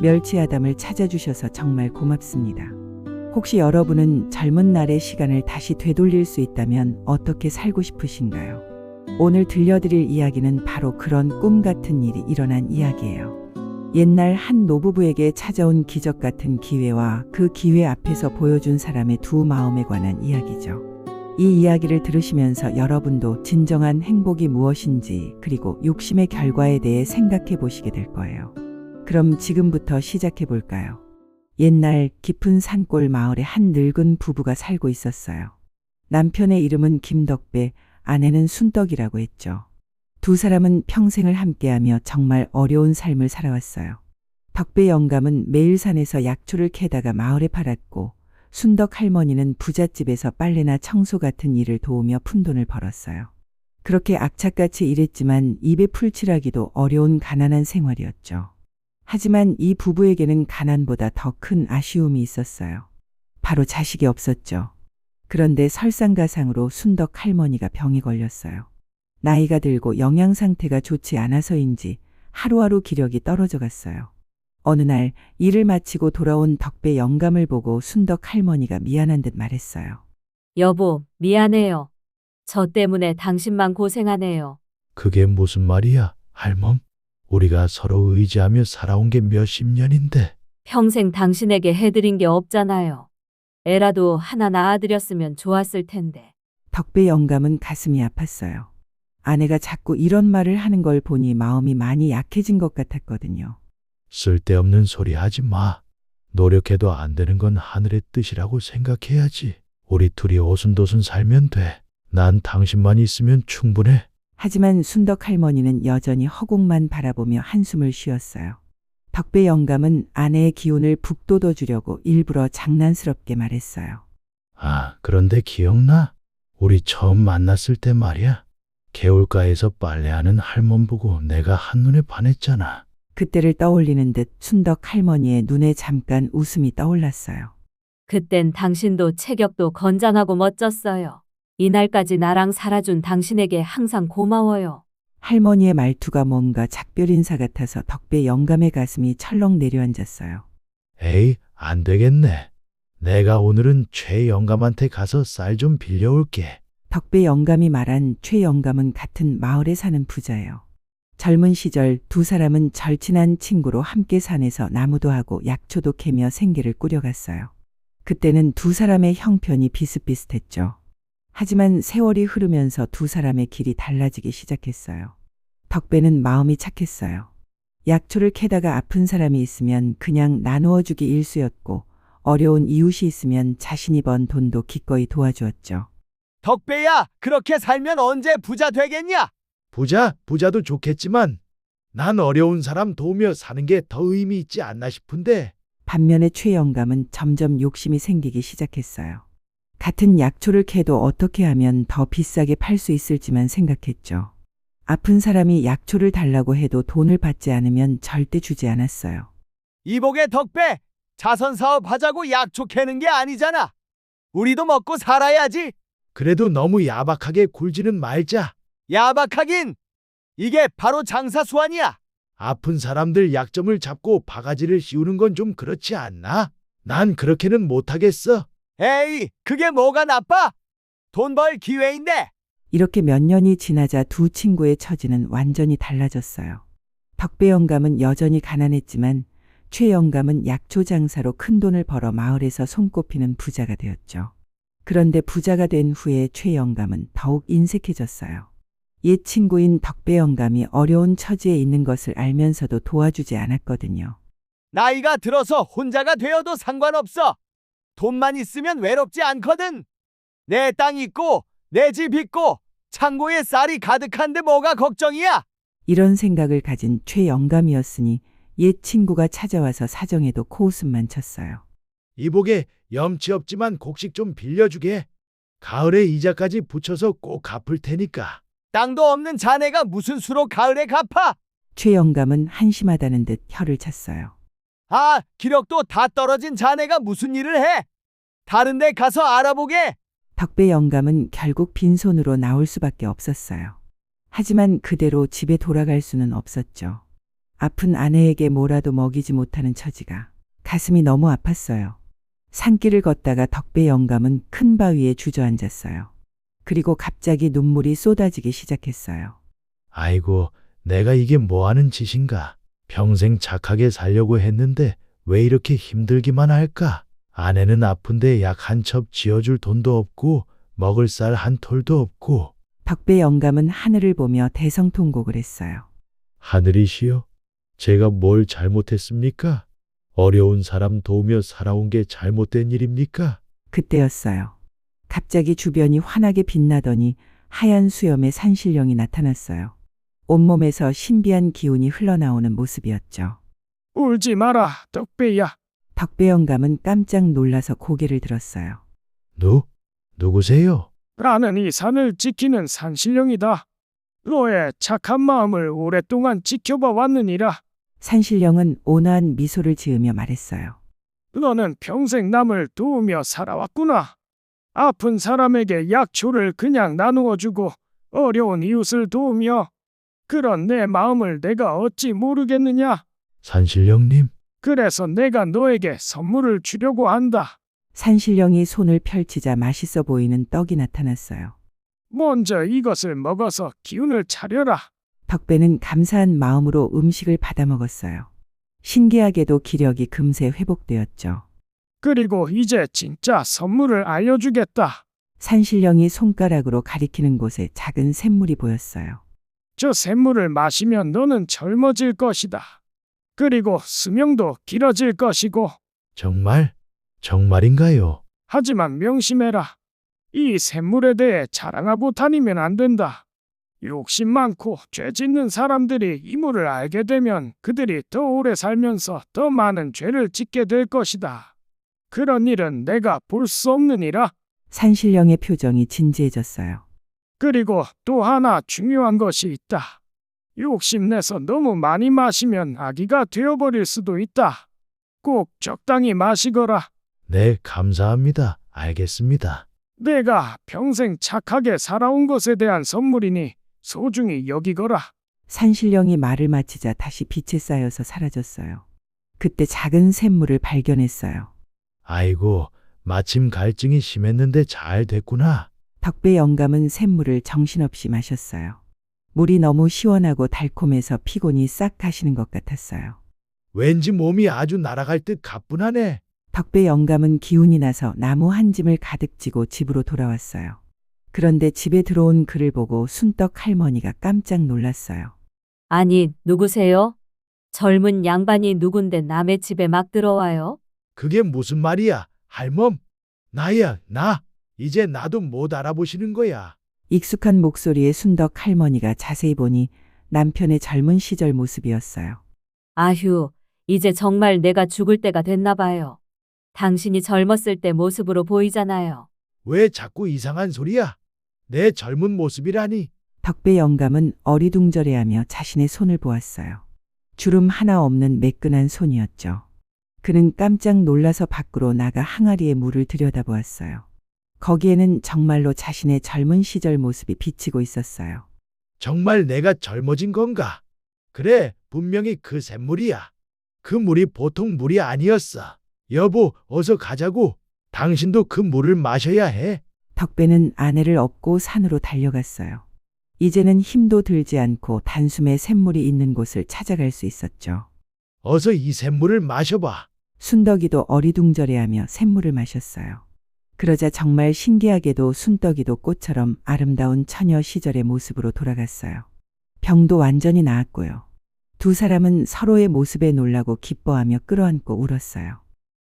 멸치아담을 찾아주셔서 정말 고맙습니다. 혹시 여러분은 젊은 날의 시간을 다시 되돌릴 수 있다면 어떻게 살고 싶으신가요? 오늘 들려드릴 이야기는 바로 그런 꿈 같은 일이 일어난 이야기예요. 옛날 한 노부부에게 찾아온 기적 같은 기회와 그 기회 앞에서 보여준 사람의 두 마음에 관한 이야기죠. 이 이야기를 들으시면서 여러분도 진정한 행복이 무엇인지 그리고 욕심의 결과에 대해 생각해 보시게 될 거예요. 그럼 지금부터 시작해 볼까요? 옛날 깊은 산골 마을에 한 늙은 부부가 살고 있었어요. 남편의 이름은 김덕배, 아내는 순덕이라고 했죠. 두 사람은 평생을 함께하며 정말 어려운 삶을 살아왔어요. 덕배 영감은 매일 산에서 약초를 캐다가 마을에 팔았고, 순덕 할머니는 부잣집에서 빨래나 청소 같은 일을 도우며 푼돈을 벌었어요. 그렇게 악착같이 일했지만 입에 풀칠하기도 어려운 가난한 생활이었죠. 하지만 이 부부에게는 가난보다 더 큰 아쉬움이 있었어요. 바로 자식이 없었죠. 그런데 설상가상으로 순덕 할머니가 병이 걸렸어요. 나이가 들고 영양 상태가 좋지 않아서인지 하루하루 기력이 떨어져 갔어요. 어느 날 일을 마치고 돌아온 덕배 영감을 보고 순덕 할머니가 미안한 듯 말했어요. 여보, 미안해요. 저 때문에 당신만 고생하네요. 그게 무슨 말이야, 할멈? 우리가 서로 의지하며 살아온 게 몇십 년인데. 평생 당신에게 해드린 게 없잖아요. 애라도 하나 낳아드렸으면 좋았을 텐데. 덕배 영감은 가슴이 아팠어요. 아내가 자꾸 이런 말을 하는 걸 보니 마음이 많이 약해진 것 같았거든요. 쓸데없는 소리 하지 마. 노력해도 안 되는 건 하늘의 뜻이라고 생각해야지. 우리 둘이 오순도순 살면 돼. 난 당신만 있으면 충분해. 하지만 순덕 할머니는 여전히 허공만 바라보며 한숨을 쉬었어요. 덕배 영감은 아내의 기운을 북돋워 주려고 일부러 장난스럽게 말했어요. 아, 그런데 기억나? 우리 처음 만났을 때 말이야. 개울가에서 빨래하는 할멈 보고 내가 한눈에 반했잖아. 그때를 떠올리는 듯 순덕 할머니의 눈에 잠깐 웃음이 떠올랐어요. 그땐 당신도 체격도 건장하고 멋졌어요. 이날까지 나랑 살아준 당신에게 항상 고마워요. 할머니의 말투가 뭔가 작별 인사 같아서 덕배 영감의 가슴이 철렁 내려앉았어요. 에이, 안 되겠네. 내가 오늘은 최 영감한테 가서 쌀 좀 빌려올게. 덕배 영감이 말한 최 영감은 같은 마을에 사는 부자예요. 젊은 시절 두 사람은 절친한 친구로 함께 산에서 나무도 하고 약초도 캐며 생계를 꾸려갔어요. 그때는 두 사람의 형편이 비슷비슷했죠. 하지만 세월이 흐르면서 두 사람의 길이 달라지기 시작했어요. 덕배는 마음이 착했어요. 약초를 캐다가 아픈 사람이 있으면 그냥 나누어 주기 일쑤였고, 어려운 이웃이 있으면 자신이 번 돈도 기꺼이 도와주었죠. 덕배야, 그렇게 살면 언제 부자 되겠냐? 부자도 좋겠지만 난 어려운 사람 도우며 사는 게 더 의미 있지 않나 싶은데. 반면에 최 영감은 점점 욕심이 생기기 시작했어요. 같은 약초를 캐도 어떻게 하면 더 비싸게 팔 수 있을지만 생각했죠. 아픈 사람이 약초를 달라고 해도 돈을 받지 않으면 절대 주지 않았어요. 이복의 덕배, 자선사업 하자고 약초 캐는 게 아니잖아. 우리도 먹고 살아야지. 그래도 너무 야박하게 굴지는 말자. 야박하긴. 이게 바로 장사 수완이야. 아픈 사람들 약점을 잡고 바가지를 씌우는 건 좀 그렇지 않나? 난 그렇게는 못하겠어. 에이, 그게 뭐가 나빠? 돈 벌 기회인데. 이렇게 몇 년이 지나자 두 친구의 처지는 완전히 달라졌어요. 덕배 영감은 여전히 가난했지만 최 영감은 약초 장사로 큰 돈을 벌어 마을에서 손꼽히는 부자가 되었죠. 그런데 부자가 된 후에 최 영감은 더욱 인색해졌어요. 옛 친구인 덕배 영감이 어려운 처지에 있는 것을 알면서도 도와주지 않았거든요. 나이가 들어서 혼자가 되어도 상관없어. 돈만 있으면 외롭지 않거든. 내 땅 있고 내 집 있고 창고에 쌀이 가득한데 뭐가 걱정이야? 이런 생각을 가진 최 영감이었으니 옛 친구가 찾아와서 사정에도 코웃음만 쳤어요. 이복에 염치 없지만 곡식 좀 빌려주게. 가을에 이자까지 붙여서 꼭 갚을 테니까. 땅도 없는 자네가 무슨 수로 가을에 갚아? 최 영감은 한심하다는 듯 혀를 찼어요. 아, 기력도 다 떨어진 자네가 무슨 일을 해? 다른 데 가서 알아보게. 덕배 영감은 결국 빈손으로 나올 수밖에 없었어요. 하지만 그대로 집에 돌아갈 수는 없었죠. 아픈 아내에게 뭐라도 먹이지 못하는 처지가 가슴이 너무 아팠어요. 산길을 걷다가 덕배 영감은 큰 바위에 주저앉았어요. 그리고 갑자기 눈물이 쏟아지기 시작했어요. 아이고, 내가 이게 뭐 하는 짓인가? 평생 착하게 살려고 했는데 왜 이렇게 힘들기만 할까? 아내는 아픈데 약 한 첩 지어줄 돈도 없고 먹을 쌀 한 톨도 없고. 덕배 영감은 하늘을 보며 대성통곡을 했어요. 하늘이시여, 제가 뭘 잘못했습니까? 어려운 사람 도우며 살아온 게 잘못된 일입니까? 그때였어요. 갑자기 주변이 환하게 빛나더니 하얀 수염의 산신령이 나타났어요. 온몸에서 신비한 기운이 흘러나오는 모습이었죠. 울지 마라, 덕배야. 덕배 영감은 깜짝 놀라서 고개를 들었어요. 누구세요? 나는 이 산을 지키는 산신령이다. 너의 착한 마음을 오랫동안 지켜봐 왔느니라. 산신령은 온화한 미소를 지으며 말했어요. 너는 평생 남을 도우며 살아왔구나. 아픈 사람에게 약초를 그냥 나누어 주고 어려운 이웃을 도우며 그런 내 마음을 내가 어찌 모르겠느냐. 산신령님, 그래서 내가 너에게 선물을 주려고 한다. 산신령이 손을 펼치자 맛있어 보이는 떡이 나타났어요. 먼저 이것을 먹어서 기운을 차려라. 덕배는 감사한 마음으로 음식을 받아 먹었어요. 신기하게도 기력이 금세 회복되었죠. 그리고 이제 진짜 선물을 알려주겠다. 산신령이 손가락으로 가리키는 곳에 작은 샘물이 보였어요. 저 샘물을 마시면 너는 젊어질 것이다. 그리고 수명도 길어질 것이고, 정말인가요? 하지만 명심해라. 이 샘물에 대해 자랑하고 다니면 안 된다. 욕심 많고 죄 짓는 사람들이 이 물을 알게 되면 그들이 더 오래 살면서 더 많은 죄를 짓게 될 것이다. 그런 일은 내가 볼 수 없느니라. 산신령의 표정이 진지해졌어요. 그리고 또 하나 중요한 것이 있다. 욕심내서 너무 많이 마시면 아기가 되어버릴 수도 있다. 꼭 적당히 마시거라. 네, 감사합니다. 알겠습니다. 내가 평생 착하게 살아온 것에 대한 선물이니 소중히 여기거라. 산신령이 말을 마치자 다시 빛에 쌓여서 사라졌어요. 그때 작은 샘물을 발견했어요. 아이고, 마침 갈증이 심했는데 잘 됐구나. 덕배 영감은 샘물을 정신없이 마셨어요. 물이 너무 시원하고 달콤해서 피곤이 싹 가시는 것 같았어요. 왠지 몸이 아주 날아갈 듯 가뿐하네. 덕배 영감은 기운이 나서 나무 한 짐을 가득 지고 집으로 돌아왔어요. 그런데 집에 들어온 그를 보고 순떡 할머니가 깜짝 놀랐어요. 아니, 누구세요? 젊은 양반이 누군데 남의 집에 막 들어와요? 그게 무슨 말이야, 할멈? 나야, 나. 이제 나도 못 알아보시는 거야. 익숙한 목소리의 순덕 할머니가 자세히 보니 남편의 젊은 시절 모습이었어요. 아휴, 이제 정말 내가 죽을 때가 됐나 봐요. 당신이 젊었을 때 모습으로 보이잖아요. 왜 자꾸 이상한 소리야? 내 젊은 모습이라니. 덕배 영감은 어리둥절해하며 자신의 손을 보았어요. 주름 하나 없는 매끈한 손이었죠. 그는 깜짝 놀라서 밖으로 나가 항아리에 물을 들여다보았어요. 거기에는 정말로 자신의 젊은 시절 모습이 비치고 있었어요. 정말 내가 젊어진 건가? 그래, 분명히 그 샘물이야. 그 물이 보통 물이 아니었어. 여보, 어서 가자고. 당신도 그 물을 마셔야 해. 덕배는 아내를 업고 산으로 달려갔어요. 이제는 힘도 들지 않고 단숨에 샘물이 있는 곳을 찾아갈 수 있었죠. 어서 이 샘물을 마셔봐. 순덕이도 어리둥절해하며 샘물을 마셨어요. 그러자 정말 신기하게도 순덕이도 꽃처럼 아름다운 처녀 시절의 모습으로 돌아갔어요. 병도 완전히 나았고요. 두 사람은 서로의 모습에 놀라고 기뻐하며 끌어안고 울었어요.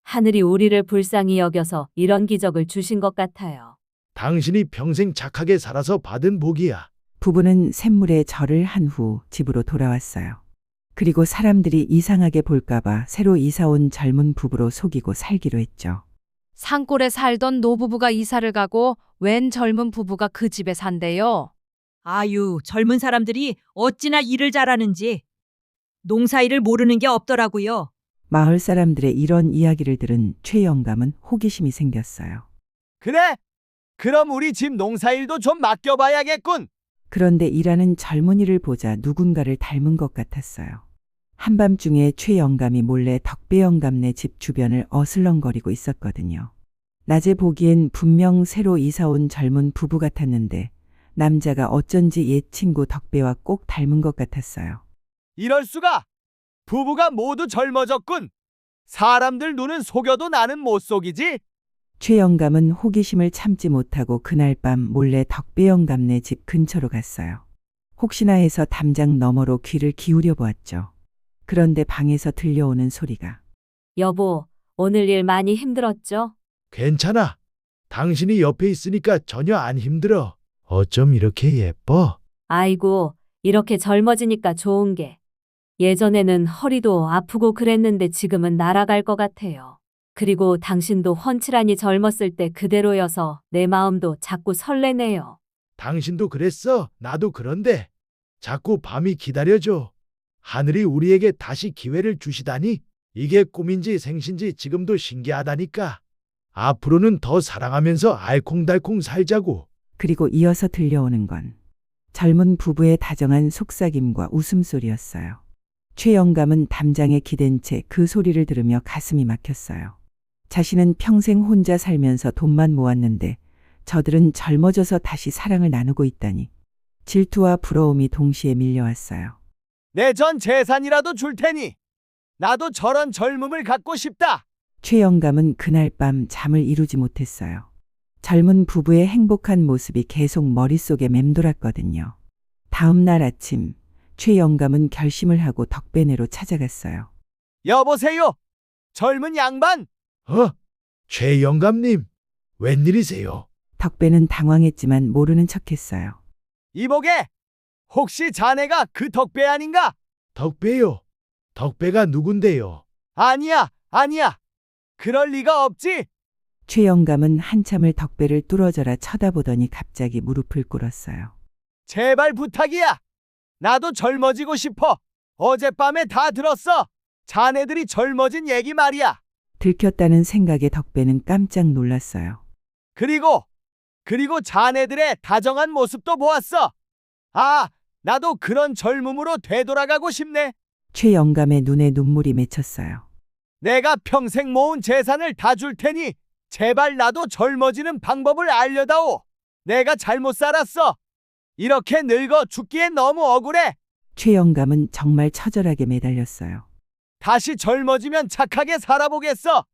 하늘이 우리를 불쌍히 여겨서 이런 기적을 주신 것 같아요. 당신이 평생 착하게 살아서 받은 복이야. 부부는 샘물에 절을 한 후 집으로 돌아왔어요. 그리고 사람들이 이상하게 볼까봐 새로 이사온 젊은 부부로 속이고 살기로 했죠. 산골에 살던 노부부가 이사를 가고 웬 젊은 부부가 그 집에 산대요. 아유, 젊은 사람들이 어찌나 일을 잘하는지 농사일을 모르는 게 없더라고요. 마을 사람들의 이런 이야기를 들은 최 영감은 호기심이 생겼어요. 그래? 그럼 우리 집 농사일도 좀 맡겨봐야겠군. 그런데 일하는 젊은이를 보자 누군가를 닮은 것 같았어요. 한밤중에 최 영감이 몰래 덕배 영감네 집 주변을 어슬렁거리고 있었거든요. 낮에 보기엔 분명 새로 이사 온 젊은 부부 같았는데 남자가 어쩐지 옛 친구 덕배와 꼭 닮은 것 같았어요. 이럴 수가! 부부가 모두 젊어졌군. 사람들 눈은 속여도 나는 못 속이지? 최 영감은 호기심을 참지 못하고 그날 밤 몰래 덕배 영감네 집 근처로 갔어요. 혹시나 해서 담장 너머로 귀를 기울여 보았죠. 그런데 방에서 들려오는 소리가 여보, 오늘 일 많이 힘들었죠? 괜찮아. 당신이 옆에 있으니까 전혀 안 힘들어. 어쩜 이렇게 예뻐? 아이고, 이렇게 젊어지니까 좋은 게. 예전에는 허리도 아프고 그랬는데 지금은 날아갈 것 같아요. 그리고 당신도 훤칠하니 젊었을 때 그대로여서 내 마음도 자꾸 설레네요. 당신도 그랬어. 나도 그런데. 자꾸 밤이 기다려줘. 하늘이 우리에게 다시 기회를 주시다니. 이게 꿈인지 생신지 지금도 신기하다니까. 앞으로는 더 사랑하면서 알콩달콩 살자고. 그리고 이어서 들려오는 건 젊은 부부의 다정한 속삭임과 웃음소리였어요. 최 영감은 담장에 기댄 채 그 소리를 들으며 가슴이 막혔어요. 자신은 평생 혼자 살면서 돈만 모았는데 저들은 젊어져서 다시 사랑을 나누고 있다니. 질투와 부러움이 동시에 밀려왔어요. 내 전 재산이라도 줄 테니 나도 저런 젊음을 갖고 싶다. 최 영감은 그날 밤 잠을 이루지 못했어요. 젊은 부부의 행복한 모습이 계속 머릿속에 맴돌았거든요. 다음 날 아침 최 영감은 결심을 하고 덕배네로 찾아갔어요. 여보세요. 젊은 양반. 최 영감님. 웬일이세요? 덕배는 당황했지만 모르는 척했어요. 이보게. 혹시 자네가 그 덕배 아닌가? 덕배요. 덕배가 누군데요? 아니야, 아니야. 그럴 리가 없지. 최 영감은 한참을 덕배를 뚫어져라 쳐다보더니 갑자기 무릎을 꿇었어요. 제발 부탁이야. 나도 젊어지고 싶어. 어젯밤에 다 들었어. 자네들이 젊어진 얘기 말이야. 들켰다는 생각에 덕배는 깜짝 놀랐어요. 그리고 자네들의 다정한 모습도 보았어. 아, 나도 그런 젊음으로 되돌아가고 싶네. 최 영감의 눈에 눈물이 맺혔어요. 내가 평생 모은 재산을 다 줄 테니 제발 나도 젊어지는 방법을 알려다오. 내가 잘못 살았어. 이렇게 늙어 죽기엔 너무 억울해. 최 영감은 정말 처절하게 매달렸어요. 다시 젊어지면 착하게 살아보겠어.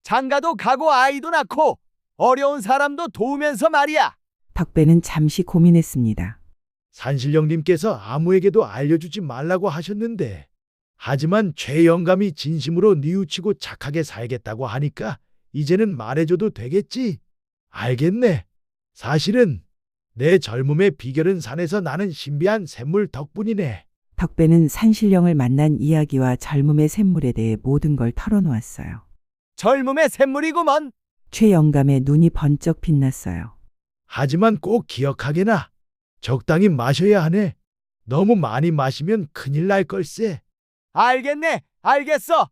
장가도 가고 아이도 낳고 어려운 사람도 도우면서 말이야. 덕배는 잠시 고민했습니다. 산신령님께서 아무에게도 알려주지 말라고 하셨는데 하지만 최 영감이 진심으로 뉘우치고 착하게 살겠다고 하니까 이제는 말해줘도 되겠지? 알겠네. 사실은 내 젊음의 비결은 산에서 나는 신비한 샘물 덕분이네. 덕배는 산신령을 만난 이야기와 젊음의 샘물에 대해 모든 걸 털어놓았어요. 젊음의 샘물이구먼. 최 영감의 눈이 번쩍 빛났어요. 하지만 꼭 기억하게나. 적당히 마셔야 하네. 너무 많이 마시면 큰일 날 걸세. 알겠네. 알겠어.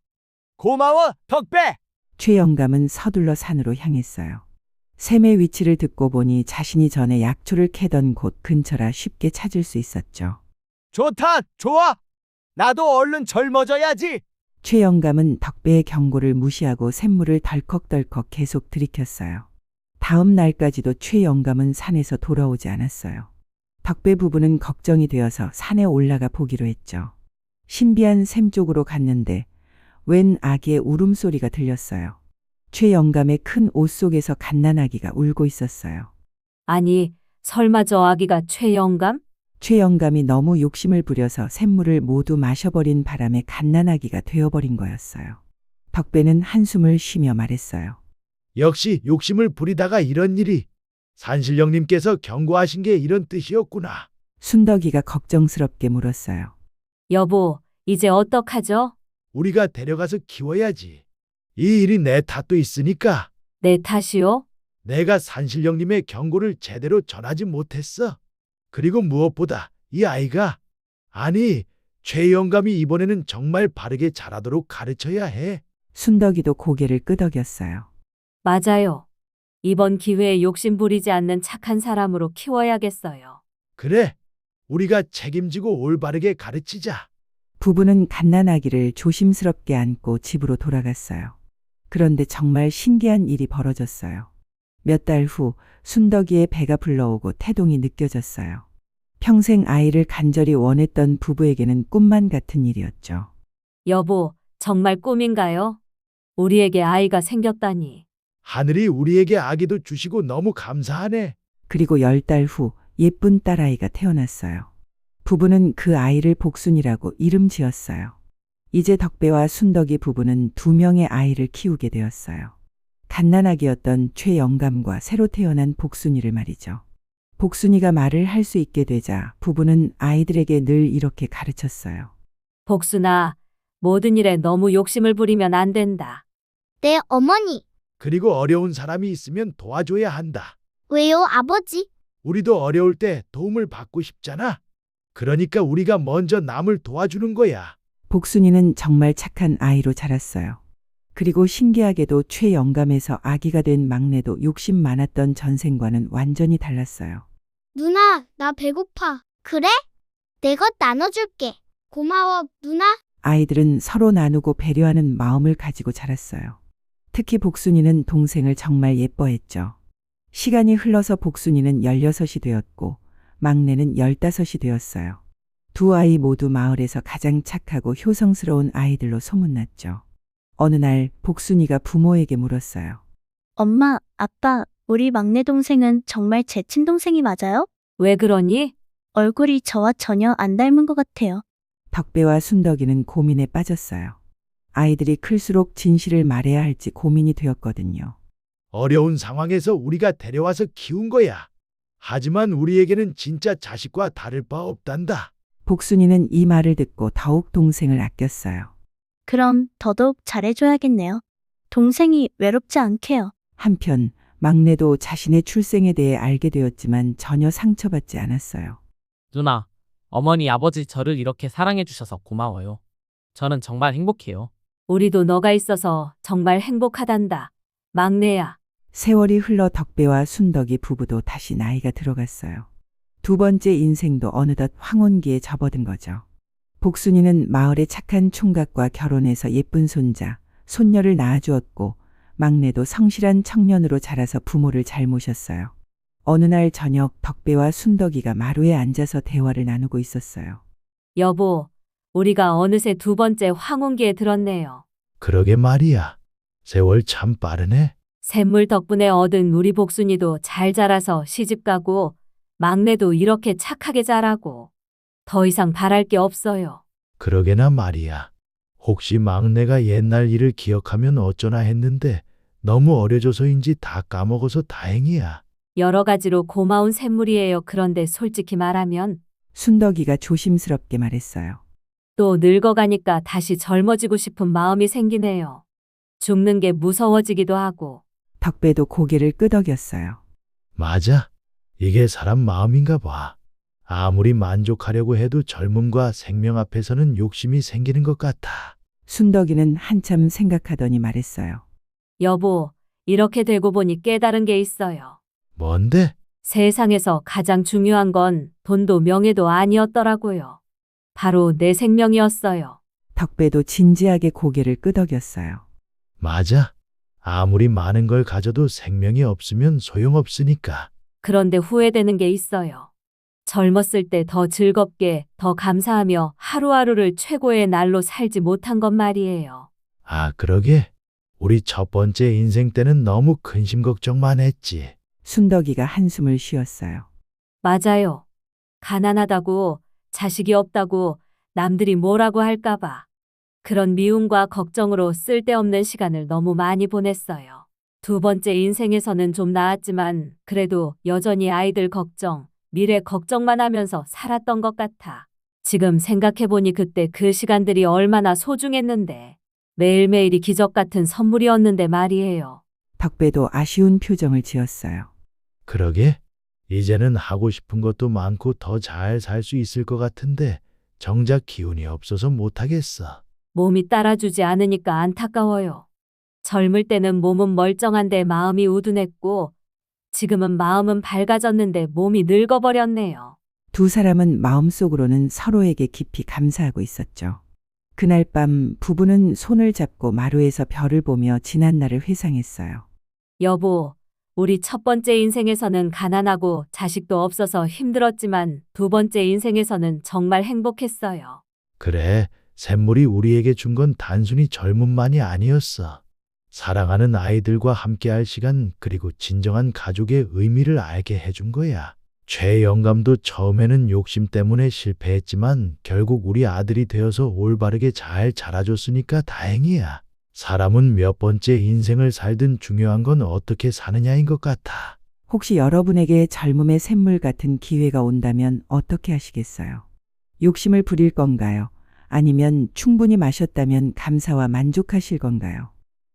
고마워, 덕배. 최 영감은 서둘러 산으로 향했어요. 샘의 위치를 듣고 보니 자신이 전에 약초를 캐던 곳 근처라 쉽게 찾을 수 있었죠. 좋다, 좋아. 나도 얼른 젊어져야지. 최 영감은 덕배의 경고를 무시하고 샘물을 덜컥덜컥 계속 들이켰어요. 다음 날까지도 최 영감은 산에서 돌아오지 않았어요. 덕배 부부는 걱정이 되어서 산에 올라가 보기로 했죠. 신비한 샘 쪽으로 갔는데 웬 아기의 울음소리가 들렸어요. 최 영감의 큰 옷 속에서 갓난아기가 울고 있었어요. 아니, 설마 저 아기가 최영감? 최 영감이 너무 욕심을 부려서 샘물을 모두 마셔버린 바람에 갓난아기가 되어버린 거였어요. 덕배는 한숨을 쉬며 말했어요. 역시 욕심을 부리다가 이런 일이. 산신령님께서 경고하신 게 이런 뜻이었구나. 순덕이가 걱정스럽게 물었어요. 여보, 이제 어떡하죠? 우리가 데려가서 키워야지. 이 일이 내 탓도 있으니까. 내 탓이요? 내가 산신령님의 경고를 제대로 전하지 못했어. 그리고 무엇보다 이 아이가, 아니, 최 영감이 이번에는 정말 바르게 자라도록 가르쳐야 해. 순덕이도 고개를 끄덕였어요. 맞아요. 이번 기회에 욕심 부리지 않는 착한 사람으로 키워야겠어요. 그래, 우리가 책임지고 올바르게 가르치자. 부부는 갓난아기를 조심스럽게 안고 집으로 돌아갔어요. 그런데 정말 신기한 일이 벌어졌어요. 몇 달 후 순덕이의 배가 불러오고 태동이 느껴졌어요. 평생 아이를 간절히 원했던 부부에게는 꿈만 같은 일이었죠. 여보, 정말 꿈인가요? 우리에게 아이가 생겼다니. 하늘이 우리에게 아기도 주시고 너무 감사하네. 그리고 10달 후 예쁜 딸아이가 태어났어요. 부부는 그 아이를 복순이라고 이름 지었어요. 이제 덕배와 순덕이 부부는 2명의 아이를 키우게 되었어요. 갓난아기였던 최영감과 새로 태어난 복순이를 말이죠. 복순이가 말을 할 수 있게 되자 부부는 아이들에게 늘 이렇게 가르쳤어요. 복순아, 모든 일에 너무 욕심을 부리면 안 된다. 네, 어머니. 그리고 어려운 사람이 있으면 도와줘야 한다. 왜요, 아버지? 우리도 어려울 때 도움을 받고 싶잖아. 그러니까 우리가 먼저 남을 도와주는 거야. 복순이는 정말 착한 아이로 자랐어요. 그리고 신기하게도 최영감에서 아기가 된 막내도 욕심 많았던 전생과는 완전히 달랐어요. 누나, 나 배고파. 그래? 내가 나눠줄게. 고마워, 누나. 아이들은 서로 나누고 배려하는 마음을 가지고 자랐어요. 특히 복순이는 동생을 정말 예뻐했죠. 시간이 흘러서 복순이는 16이 되었고 막내는 15이 되었어요. 두 아이 모두 마을에서 가장 착하고 효성스러운 아이들로 소문났죠. 어느 날 복순이가 부모에게 물었어요. 엄마, 아빠, 우리 막내 동생은 정말 제 친동생이 맞아요? 왜 그러니? 얼굴이 저와 전혀 안 닮은 것 같아요. 덕배와 순덕이는 고민에 빠졌어요. 아이들이 클수록 진실을 말해야 할지 고민이 되었거든요. 어려운 상황에서 우리가 데려와서 키운 거야. 하지만 우리에게는 진짜 자식과 다를 바 없단다. 복순이는 이 말을 듣고 더욱 동생을 아꼈어요. 그럼 더더욱 잘해줘야겠네요. 동생이 외롭지 않게요. 한편 막내도 자신의 출생에 대해 알게 되었지만 전혀 상처받지 않았어요. 누나, 어머니, 아버지 저를 이렇게 사랑해 주셔서 고마워요. 저는 정말 행복해요. 우리도 너가 있어서 정말 행복하단다. 막내야. 세월이 흘러 덕배와 순덕이 부부도 다시 나이가 들어갔어요. 두 번째 인생도 어느덧 황혼기에 접어든 거죠. 복순이는 마을의 착한 총각과 결혼해서 예쁜 손자, 손녀를 낳아주었고 막내도 성실한 청년으로 자라서 부모를 잘 모셨어요. 어느 날 저녁 덕배와 순덕이가 마루에 앉아서 대화를 나누고 있었어요. 여보, 우리가 어느새 2번째 황혼기에 들었네요. 그러게 말이야. 세월 참 빠르네. 샘물 덕분에 얻은 우리 복순이도 잘 자라서 시집가고 막내도 이렇게 착하게 자라고 더 이상 바랄 게 없어요. 그러게나 말이야. 혹시 막내가 옛날 일을 기억하면 어쩌나 했는데 너무 어려져서인지 다 까먹어서 다행이야. 여러 가지로 고마운 샘물이에요. 그런데 솔직히 말하면 순덕이가 조심스럽게 말했어요. 또 늙어가니까 다시 젊어지고 싶은 마음이 생기네요. 죽는 게 무서워지기도 하고. 덕배도 고개를 끄덕였어요. 맞아. 이게 사람 마음인가 봐. 아무리 만족하려고 해도 젊음과 생명 앞에서는 욕심이 생기는 것 같아. 순덕이는 한참 생각하더니 말했어요. 여보, 이렇게 되고 보니 깨달은 게 있어요. 뭔데? 세상에서 가장 중요한 건 돈도 명예도 아니었더라고요. 바로 내 생명이었어요. 덕배도 진지하게 고개를 끄덕였어요. 맞아. 아무리 많은 걸 가져도 생명이 없으면 소용없으니까. 그런데 후회되는 게 있어요. 젊었을 때 더 즐겁게, 더 감사하며 하루하루를 최고의 날로 살지 못한 것 말이에요. 아, 그러게. 우리 첫 번째 인생 때는 너무 근심 걱정만 했지. 순덕이가 한숨을 쉬었어요. 맞아요. 가난하다고, 자식이 없다고, 남들이 뭐라고 할까봐. 그런 미움과 걱정으로 쓸데없는 시간을 너무 많이 보냈어요. 2번째 인생에서는 좀 나았지만 그래도 여전히 아이들 걱정, 미래 걱정만 하면서 살았던 것 같아. 지금 생각해보니 그때 그 시간들이 얼마나 소중했는데 매일매일이 기적 같은 선물이었는데 말이에요. 덕배도 아쉬운 표정을 지었어요. 그러게. 이제는 하고 싶은 것도 많고 더 잘 살 수 있을 것 같은데 정작 기운이 없어서 못하겠어. 몸이 따라주지 않으니까 안타까워요. 젊을 때는 몸은 멀쩡한데 마음이 우둔했고 지금은 마음은 밝아졌는데 몸이 늙어버렸네요. 두 사람은 마음속으로는 서로에게 깊이 감사하고 있었죠. 그날 밤 부부는 손을 잡고 마루에서 별을 보며 지난 날을 회상했어요. 여보, 우리 첫 번째 인생에서는 가난하고 자식도 없어서 힘들었지만 두 번째 인생에서는 정말 행복했어요. 그래, 샘물이 우리에게 준 건 단순히 젊음만이 아니었어. 사랑하는 아이들과 함께할 시간, 그리고 진정한 가족의 의미를 알게 해준 거야. 최 영감도 처음에는 욕심 때문에 실패했지만 결국 우리 아들이 되어서 올바르게 잘 자라줬으니까 다행이야. 사람은 몇 번째 인생을 살든 중요한 건 어떻게 사느냐인 것 같아. 혹시 여러분에게 젊음의 샘물 같은 기회가 온다면 어떻게 하시겠어요? 욕심을 부릴 건가요? 아니면 충분히 마셨다면 감사와 만족하실 건가요?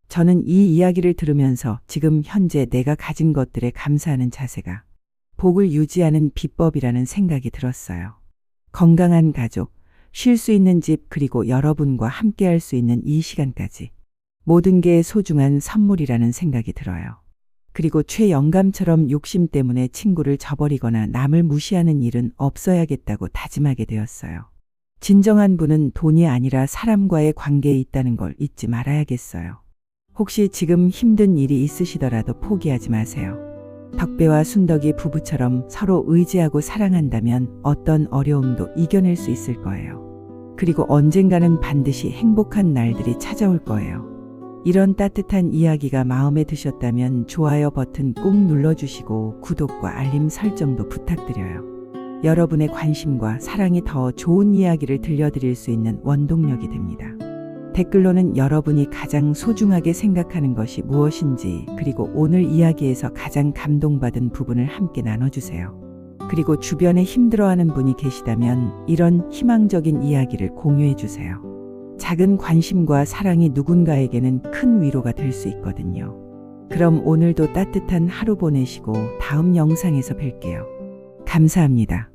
저는 이 이야기를 들으면서 지금 현재 내가 가진 것들에 감사하는 자세가 복을 유지하는 비법이라는 생각이 들었어요. 건강한 가족, 쉴 수 있는 집, 그리고 여러분과 함께할 수 있는 이 시간까지 모든 게 소중한 선물이라는 생각이 들어요. 그리고 최영감처럼 욕심 때문에 친구를 저버리거나 남을 무시하는 일은 없어야겠다고 다짐하게 되었어요. 진정한 부는 돈이 아니라 사람과의 관계에 있다는 걸 잊지 말아야겠어요. 혹시 지금 힘든 일이 있으시더라도 포기하지 마세요. 덕배와 순덕이 부부처럼 서로 의지하고 사랑한다면 어떤 어려움도 이겨낼 수 있을 거예요. 그리고 언젠가는 반드시 행복한 날들이 찾아올 거예요. 이런 따뜻한 이야기가 마음에 드셨다면 좋아요 버튼 꾹 눌러주시고 구독과 알림 설정도 부탁드려요. 여러분의 관심과 사랑이 더 좋은 이야기를 들려드릴 수 있는 원동력이 됩니다. 댓글로는 여러분이 가장 소중하게 생각하는 것이 무엇인지, 그리고 오늘 이야기에서 가장 감동받은 부분을 함께 나눠주세요. 그리고 주변에 힘들어하는 분이 계시다면 이런 희망적인 이야기를 공유해주세요. 작은 관심과 사랑이 누군가에게는 큰 위로가 될 수 있거든요. 그럼 오늘도 따뜻한 하루 보내시고 다음 영상에서 뵐게요. 감사합니다.